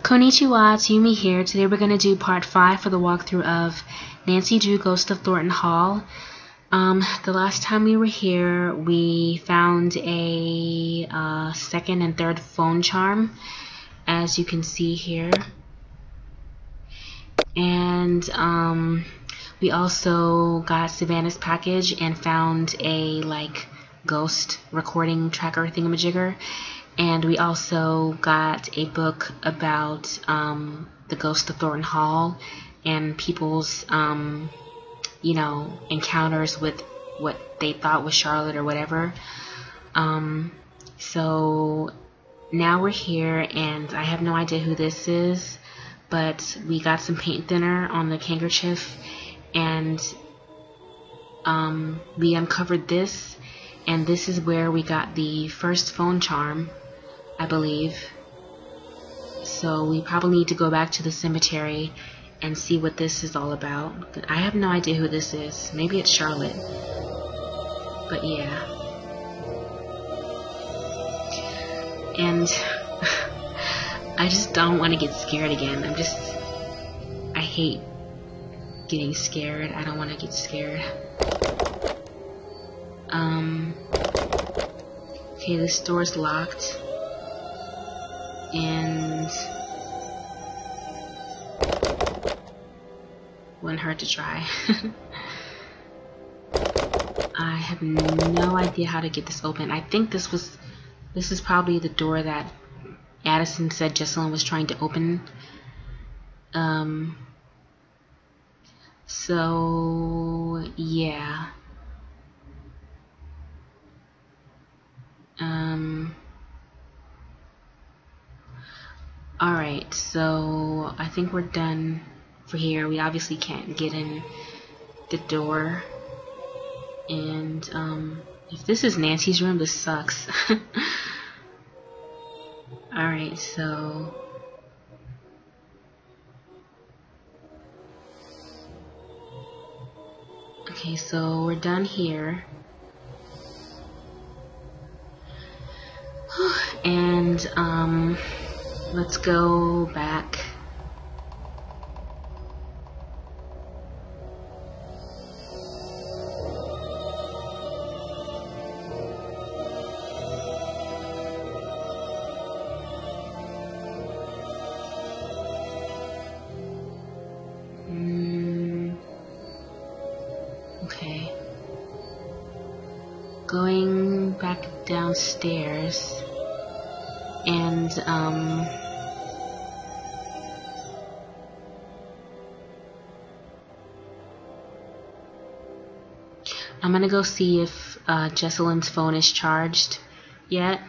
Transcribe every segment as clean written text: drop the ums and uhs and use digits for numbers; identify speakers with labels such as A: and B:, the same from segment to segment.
A: Konnichiwa, it's Yumi here. Today we're going to do part 5 for the walkthrough of Nancy Drew Ghost of Thornton Hall. The last time we were here, we found a second and third phone charm, as you can see here. And we also got Savannah's package and found a ghost recording tracker thingamajigger. And we also got a book about the ghost of Thornton Hall and people's, encounters with what they thought was Charlotte or whatever. So now we're here, and I have no idea who this is, but we got some paint thinner on the handkerchief, and we uncovered this, and this is where we got the first phone charm, I believe. So we probably need to go back to the cemetery and see what this is all about. I have no idea who this is. Maybe it's Charlotte. But yeah. And I just don't want to get scared again. I hate getting scared. I don't want to get scared. Okay, this door's locked. And wouldn't hurt to try. I have no idea how to get this open. I think this is probably the door that Addison said Jessalyn was trying to open. So yeah. Alright, so I think we're done for here. We obviously can't get in the door. And if this is Nancy's room, this sucks. Alright, so okay, so we're done here. And let's go back. Okay. Going back downstairs. And I'm gonna go see if Jessalyn's phone is charged yet.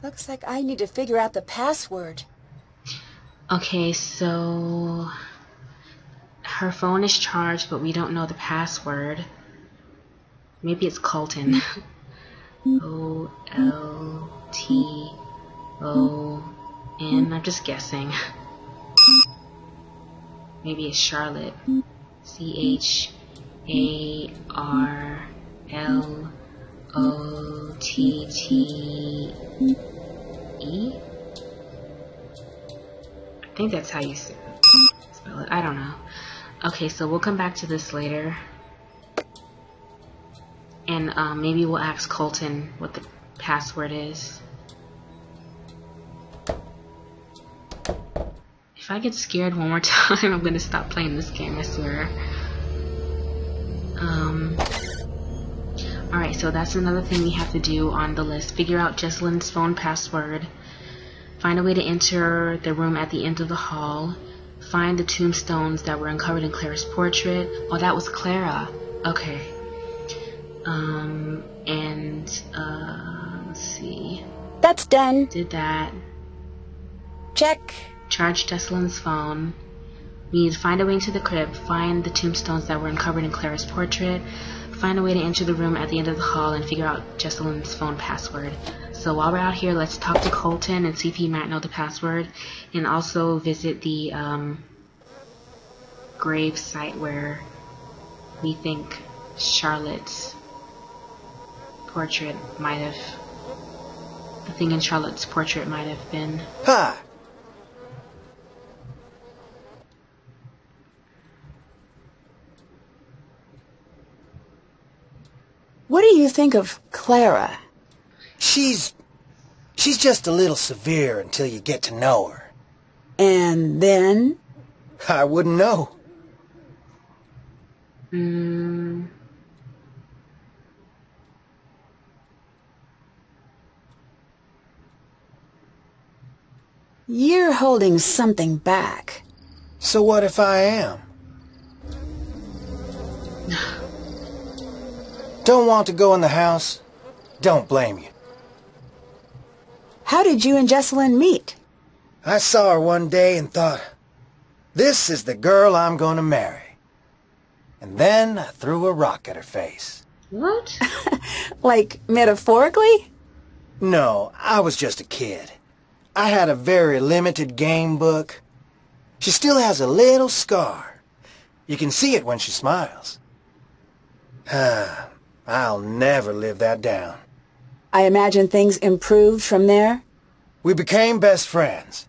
B: Looks like I need to figure out the password.
A: Okay, so her phone is charged, but we don't know the password. Maybe it's Colton. O-L-T-O-N. I'm just guessing. Maybe it's Charlotte. C-H-A-R-L-O-T-T-E? I think that's how you spell it. I don't know. Okay, so we'll come back to this later. And maybe we'll ask Colton what the password is. If I get scared one more time, I'm gonna stop playing this game, I swear. Alright, so that's another thing we have to do on the list. Figure out Jessalyn's phone password. Find a way to enter the room at the end of the hall. Find the tombstones that were uncovered in Clara's portrait. Oh, that was Clara. Okay. Let's see.
B: That's done.
A: Did that.
B: Check.
A: Charge Jessalyn's phone. We need to find a way into the crypt. Find the tombstones that were uncovered in Clara's portrait. Find a way to enter the room at the end of the hall and figure out Jessalyn's phone password. So while we're out here, let's talk to Colton and see if he might know the password, and also visit the grave site where we think Charlotte's portrait might have, the thing in Charlotte's portrait might have been.
C: Hi.
B: What do you think of Clara?
C: She's just a little severe until you get to know her.
B: And then?
C: I wouldn't know.
B: You're holding something back.
C: So what if I am? Don't want to go in the house? Don't blame you.
B: How did you and Jessalyn meet?
C: I saw her one day and thought, this is the girl I'm going to marry. And then I threw a rock at her face.
A: What?
B: Like, metaphorically?
C: No, I was just a kid. I had a very limited game book. She still has a little scar. You can see it when she smiles. I'll never live that down.
B: I imagine things improved from there?
C: We became best friends.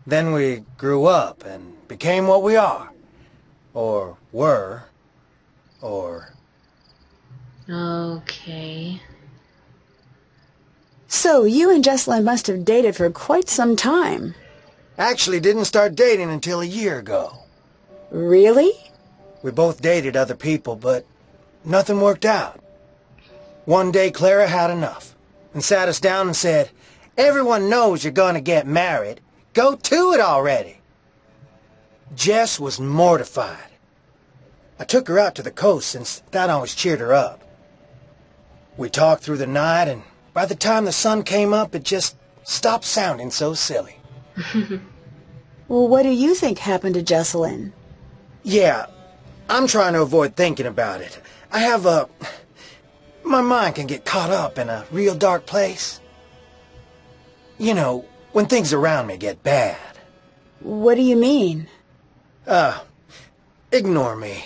C: Then we grew up and became what we are. Or were. Or...
A: Okay.
B: So you and Jessalyn must have dated for quite some time.
C: Actually didn't start dating until a year ago.
B: Really?
C: We both dated other people, but nothing worked out. One day Clara had enough and sat us down and said, everyone knows you're going to get married. Go to it already. Jess was mortified. I took her out to the coast since that always cheered her up. We talked through the night, and by the time the sun came up, it just stopped sounding so silly.
B: Well, what do you think happened to Jessalyn?
C: Yeah, I'm trying to avoid thinking about it. I have my mind can get caught up in a real dark place. You know, when things around me get bad.
B: What do you mean?
C: Ignore me.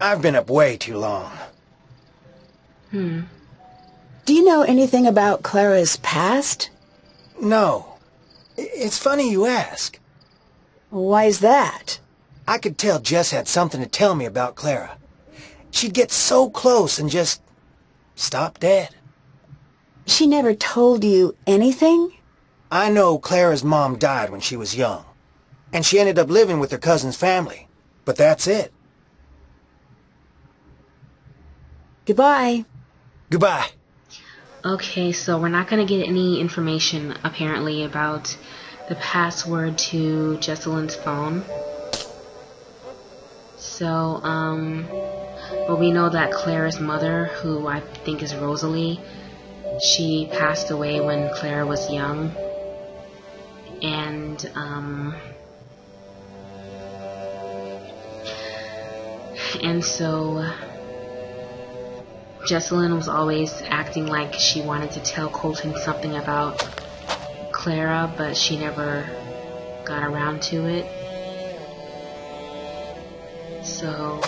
C: I've been up way too long.
B: Do you know anything about Clara's past?
C: No. It's funny you ask.
B: Why's that?
C: I could tell Jess had something to tell me about Clara. She'd get so close and just stop dead.
B: She never told you anything?
C: I know Clara's mom died when she was young, and she ended up living with her cousin's family. But that's it.
B: Goodbye.
C: Goodbye.
A: Okay, so we're not going to get any information, apparently, about the password to Jessalyn's phone. So, but we know that Clara's mother, who I think is Rosalie, she passed away when Clara was young. And, so Jessalyn was always acting like she wanted to tell Colton something about Clara, but she never got around to it. So,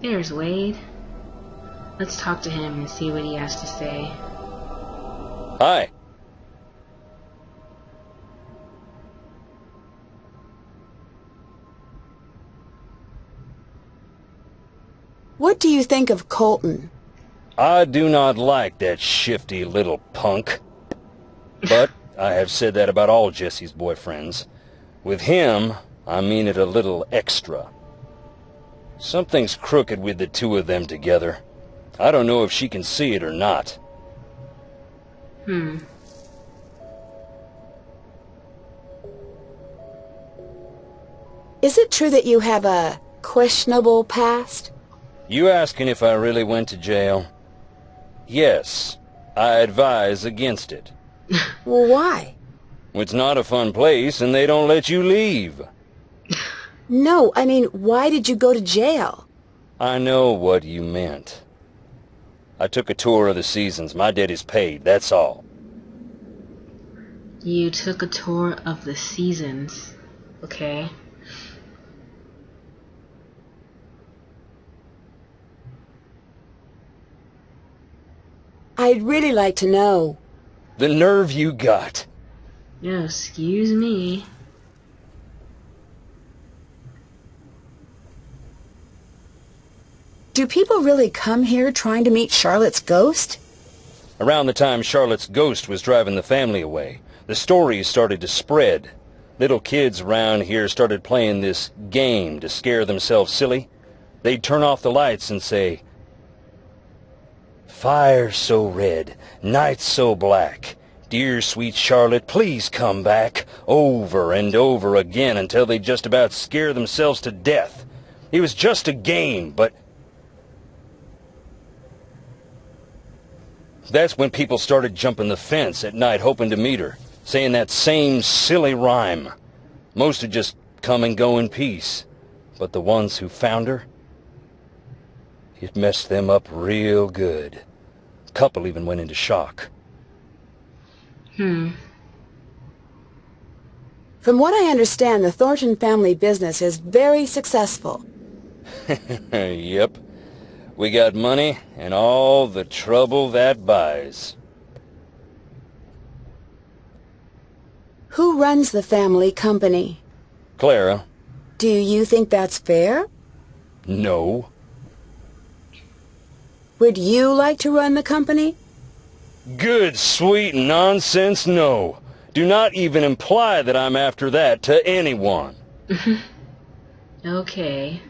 A: there's Wade. Let's talk to him and see what he has to say.
D: Hi.
B: What do you think of Colton?
D: I do not like that shifty little punk. But I have said that about all Jesse's boyfriends. With him, I mean it a little extra. Something's crooked with the two of them together. I don't know if she can see it or not.
B: Is it true that you have a questionable past?
D: You asking if I really went to jail? Yes, I advise against it.
B: Well, why?
D: It's not a fun place and they don't let you leave.
B: No, I mean, why did you go to jail?
D: I know what you meant. I took a tour of the seasons. My debt is paid, that's all.
A: You took a tour of the seasons. Okay.
B: I'd really like to know.
D: The nerve you got.
A: Yeah, excuse me.
B: Do people really come here trying to meet Charlotte's ghost?
D: Around the time Charlotte's ghost was driving the family away, the stories started to spread. Little kids around here started playing this game to scare themselves silly. They'd turn off the lights and say, "Fire so red, night so black. Dear sweet Charlotte, please come back," over and over again until they'd just about scare themselves to death. It was just a game, but that's when people started jumping the fence at night hoping to meet her, saying that same silly rhyme. Most would just come and go in peace, but the ones who found her, it messed them up real good. A couple even went into shock.
B: From what I understand, the Thornton family business is very successful.
D: Yep. We got money and all the trouble that buys.
B: Who runs the family company?
D: Clara?
B: Do you think that's fair?
D: No.
B: Would you like to run the company?
D: Good, sweet nonsense, no. Do not even imply that I'm after that to anyone.
A: Okay.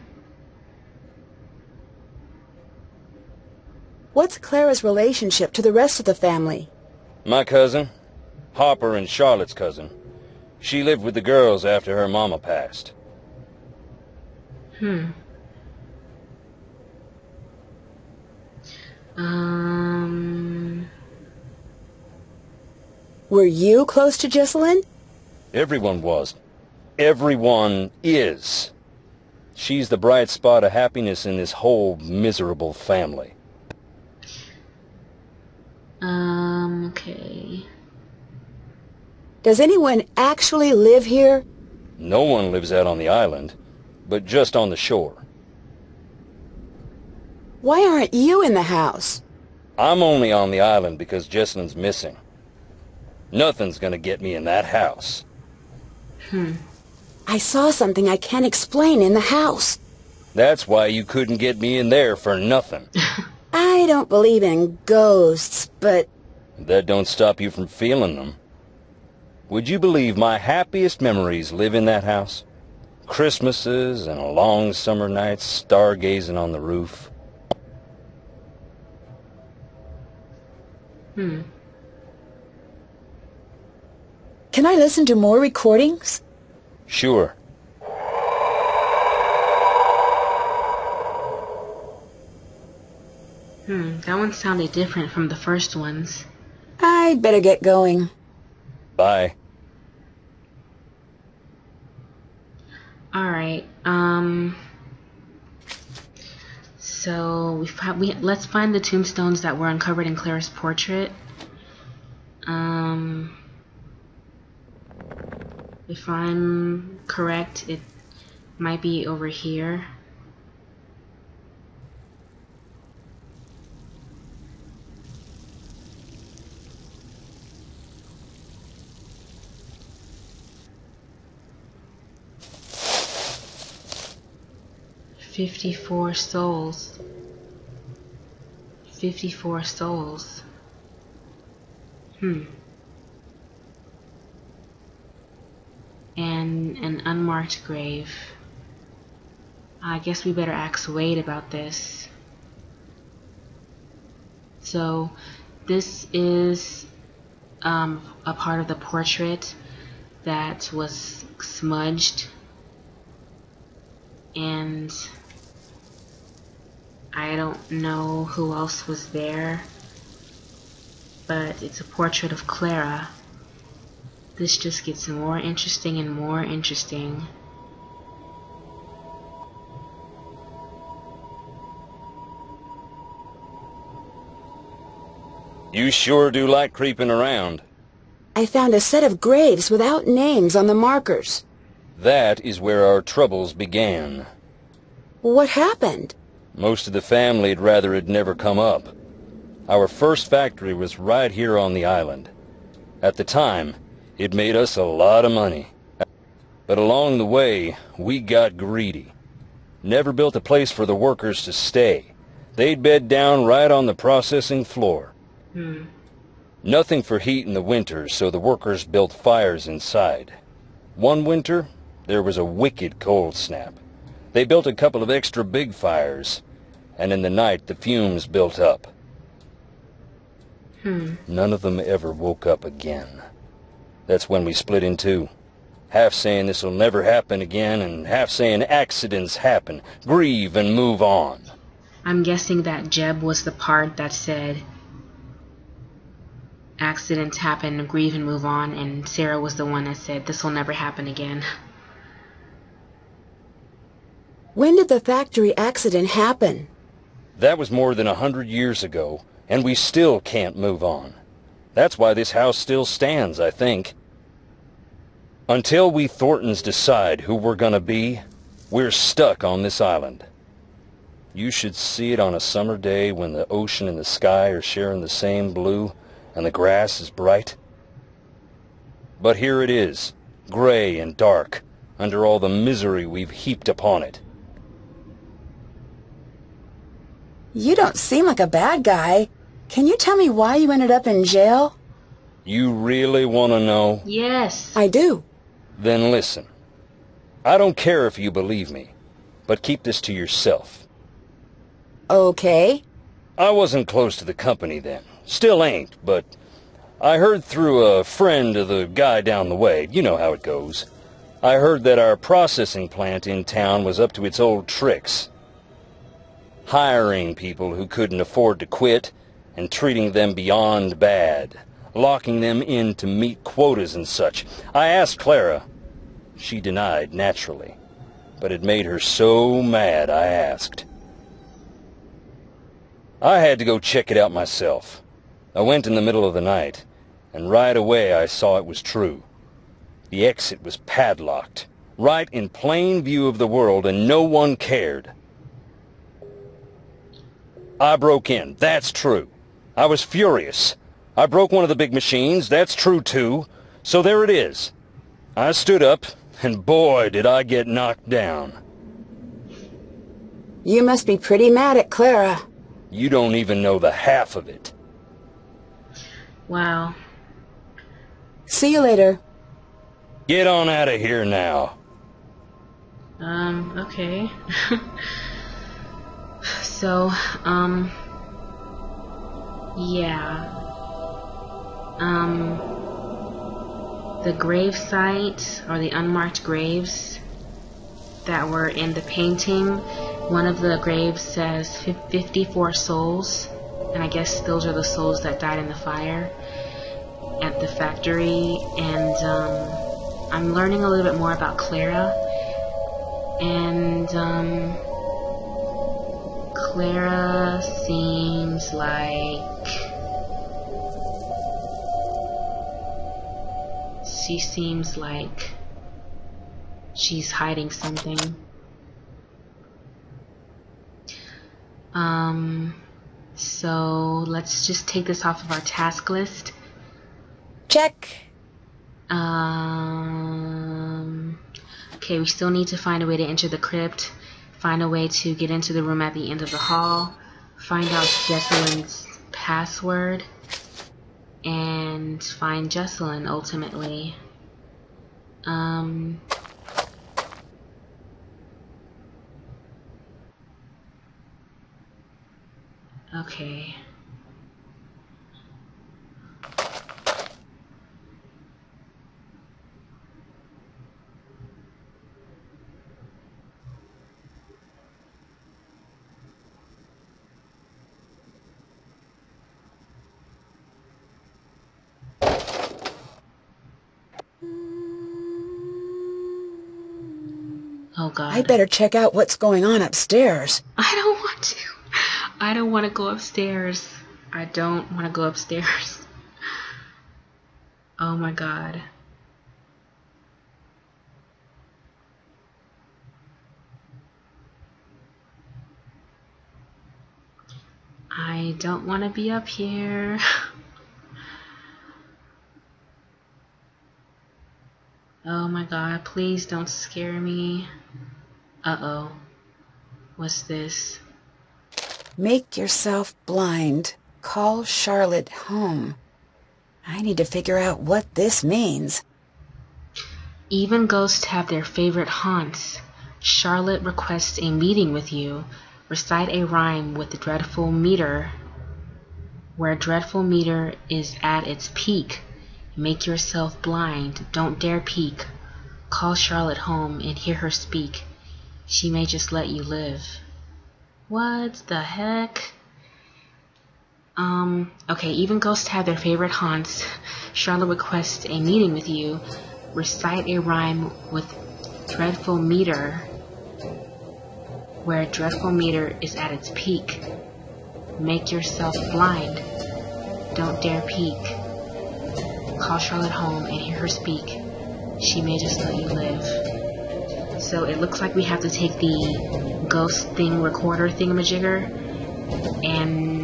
B: What's Clara's relationship to the rest of the family?
D: My cousin, Hopper and Charlotte's cousin. She lived with the girls after her mama passed.
B: Were you close to Jessalyn?
D: Everyone was. Everyone is. She's the bright spot of happiness in this whole miserable family.
A: Okay.
B: Does anyone actually live here?
D: No one lives out on the island, but just on the shore.
B: Why aren't you in the house?
D: I'm only on the island because Jessalyn's missing. Nothing's gonna get me in that house.
B: I saw something I can't explain in the house.
D: That's why you couldn't get me in there for nothing.
B: I don't believe in ghosts, but...
D: That don't stop you from feeling them. Would you believe my happiest memories live in that house? Christmases and long summer nights stargazing on the roof.
B: Can I listen to more recordings?
D: Sure.
A: That one sounded different from the first ones.
B: I'd better get going.
D: Bye.
A: Alright, so let's find the tombstones that were uncovered in Clara's portrait. If I'm correct, it might be over here. "54 souls. 54 souls. And an unmarked grave. I guess we better ask Wade about this. So, this is a part of the portrait that was smudged, and I don't know who else was there, but it's a portrait of Clara. This just gets more interesting and more interesting.
D: You sure do like creeping around.
B: I found a set of graves without names on the markers.
D: That is where our troubles began.
B: What happened?
D: Most of the family'd rather it never come up. Our first factory was right here on the island. At the time, it made us a lot of money. But along the way, we got greedy. Never built a place for the workers to stay. They'd bed down right on the processing floor. Nothing for heat in the winter, so the workers built fires inside. One winter, there was a wicked cold snap. They built a couple of extra big fires, and in the night the fumes built up. None of them ever woke up again. That's when we split in two. Half saying this'll never happen again, and half saying accidents happen. Grieve and move on.
A: I'm guessing that Jeb was the part that said accidents happen, grieve and move on, and Sarah was the one that said this'll never happen again.
B: When did the factory accident happen?
D: That was more than 100 years ago, and we still can't move on. That's why this house still stands, I think. Until we Thorntons decide who we're gonna be, we're stuck on this island. You should see it on a summer day when the ocean and the sky are sharing the same blue and the grass is bright. But here it is, gray and dark, under all the misery we've heaped upon it.
B: You don't seem like a bad guy. Can you tell me why you ended up in jail?
D: You really want to know?
A: Yes.
B: I do.
D: Then listen. I don't care if you believe me, but keep this to yourself.
B: Okay.
D: I wasn't close to the company then. Still ain't, but I heard through a friend of the guy down the way. You know how it goes. I heard that our processing plant in town was up to its old tricks. Hiring people who couldn't afford to quit and treating them beyond bad. Locking them in to meet quotas and such. I asked Clara. She denied, naturally. But it made her so mad I asked. I had to go check it out myself. I went in the middle of the night, and right away I saw it was true. The exit was padlocked, right in plain view of the world, and no one cared. I broke in, that's true. I was furious. I broke one of the big machines, that's true too. So there it is. I stood up, and boy did I get knocked down.
B: You must be pretty mad at Clara.
D: You don't even know the half of it.
A: Wow.
B: See you later.
D: Get on out of here now.
A: Okay. So, yeah. The grave site, or the unmarked graves that were in the painting, one of the graves says 54 souls, and I guess those are the souls that died in the fire at the factory. And I'm learning a little bit more about Clara, and Clara seems like she's hiding something. So let's just take this off of our task list.
B: Check.
A: Okay, we still need to find a way to enter the crypt, find a way to get into the room at the end of the hall, find out Jesselyn's password, and find Jesselyn ultimately. Okay. Oh God.
B: I better check out what's going on upstairs.
A: I don't want to. I don't want to go upstairs. I don't want to go upstairs. Oh my god. I don't want to be up here. Oh my god, please don't scare me. Uh-oh. What's this?
B: Make yourself blind. Call Charlotte home. I need to figure out what this means.
A: Even ghosts have their favorite haunts. Charlotte requests a meeting with you. Recite a rhyme with the dreadful meter. Where dreadful meter is at its peak. Make yourself blind. Don't dare peek. Call Charlotte home and hear her speak. She may just let you live. What the heck? Okay, even ghosts have their favorite haunts. Charlotte requests a meeting with you. Recite a rhyme with dreadful meter. Where dreadful meter is at its peak. Make yourself blind. Don't dare peek. Call Charlotte home and hear her speak. She may just let you live. So it looks like we have to take the ghost thing recorder thingamajigger and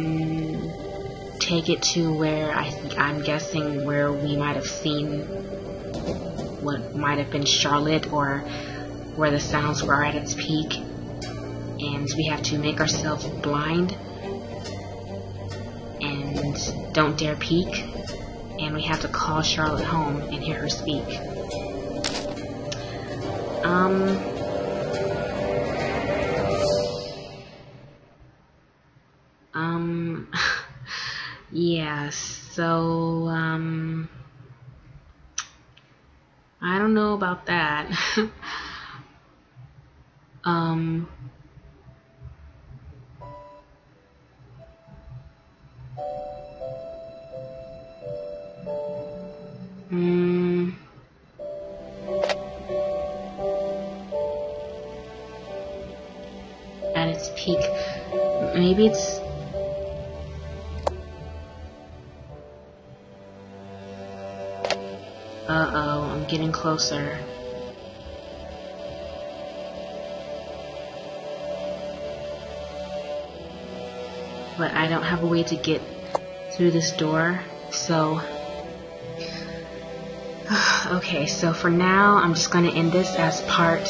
A: take it to where I'm guessing where we might have seen what might have been Charlotte, or where the sounds were at its peak. And we have to make ourselves blind and don't dare peek, and we have to call Charlotte home and hear her speak. Yeah, so, I don't know about that. At its peak. Maybe it's... Uh-oh, I'm getting closer. But I don't have a way to get through this door, so... Okay, so for now, I'm just going to end this as part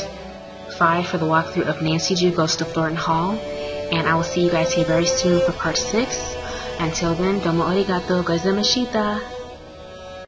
A: 5 for the walkthrough of Nancy Drew Goes to Thornton Hall, and I will see you guys here very soon for part 6. Until then, domo arigato gozaimashita.